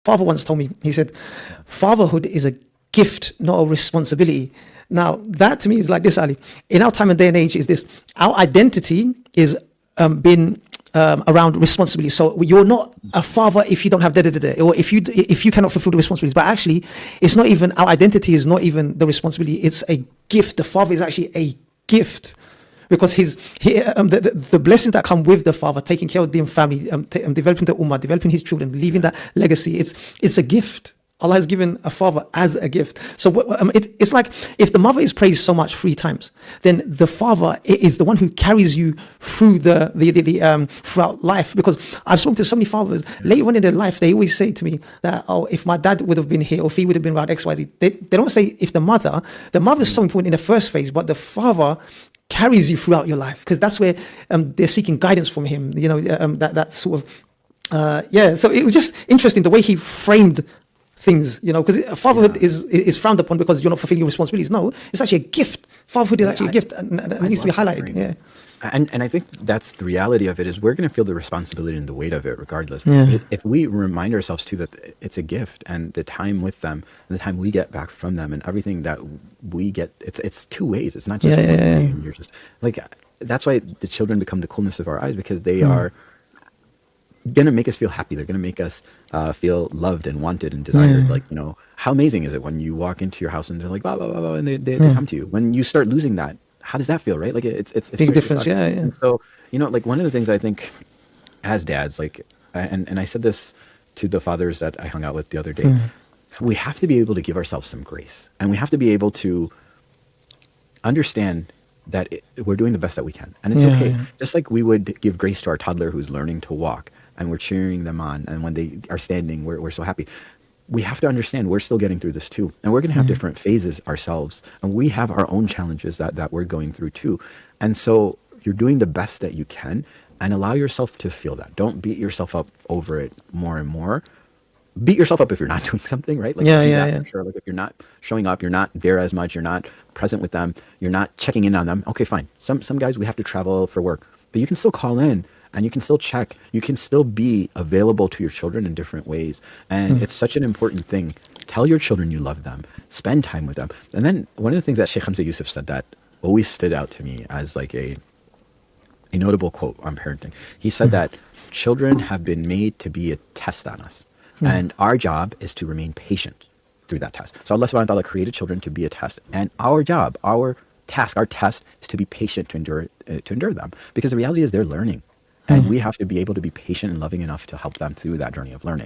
father once told me, he said, fatherhood is a gift, not a responsibility. Now, that to me is like this, Ali. In our time and day and age, is this: our identity is been around responsibility. So you're not a father if you don't have or if you cannot fulfill the responsibilities. But actually, it's not even, our identity is not even the responsibility. It's a gift. The father is actually a gift, because the blessings that come with the father, taking care of the family, developing the ummah, developing his children, leaving that legacy. It's a gift. Allah has given a father as a gift. So it's like, if the mother is praised so much 3 times, then the father is the one who carries you through throughout life. Because I've spoken to so many fathers later on in their life, they always say to me that, oh, if my dad would have been here, or if he would have been around XYZ. They don't say if the mother is so important in the first phase, but the father carries you throughout your life, because that's where they're seeking guidance from him. That sort of so it was just interesting the way he framed things, because fatherhood is frowned upon because you're not fulfilling your responsibilities. No, it's actually a gift. Fatherhood is actually a gift, and it needs to be highlighted. Yeah. And I think that's the reality of it, is we're going to feel the responsibility and the weight of it regardless. Yeah. If we remind ourselves too that it's a gift, and the time with them and the time we get back from them and everything that we get, it's 2 ways. It's not just one way. And you're just like, that's why the children become the coolness of our eyes, because they are going to make us feel happy. They're going to make us feel loved and wanted and desired. Like, how amazing is it when you walk into your house and they're like, blah, blah, blah, blah, and they come to you. When you start losing that, how does that feel, right? Like it's big difference. Yeah. And so, like one of the things I think as dads, like, and I said this to the fathers that I hung out with the other day, we have to be able to give ourselves some grace, and we have to be able to understand that we're doing the best that we can. And it's okay. Just like we would give grace to our toddler who's learning to walk, and we're cheering them on, and when they are standing, we're so happy. We have to understand we're still getting through this too. And we're going to have different phases ourselves. And we have our own challenges that we're going through too. And so you're doing the best that you can, and allow yourself to feel that. Don't beat yourself up over it more and more. Beat yourself up if you're not doing something, right? Like, for sure. Like if you're not showing up, you're not there as much, you're not present with them, you're not checking in on them. Okay, fine. Some guys, we have to travel for work, but you can still call in. And you can still check. You can still be available to your children in different ways. And it's such an important thing. Tell your children you love them. Spend time with them. And then one of the things that Sheikh Hamza Yusuf said that always stood out to me as like a notable quote on parenting. He said that children have been made to be a test on us. And our job is to remain patient through that test. So Allah subhanahu wa ta'ala created children to be a test. And our job, our task, our test is to be patient to endure them. Because the reality is they're learning. And we have to be able to be patient and loving enough to help them through that journey of learning.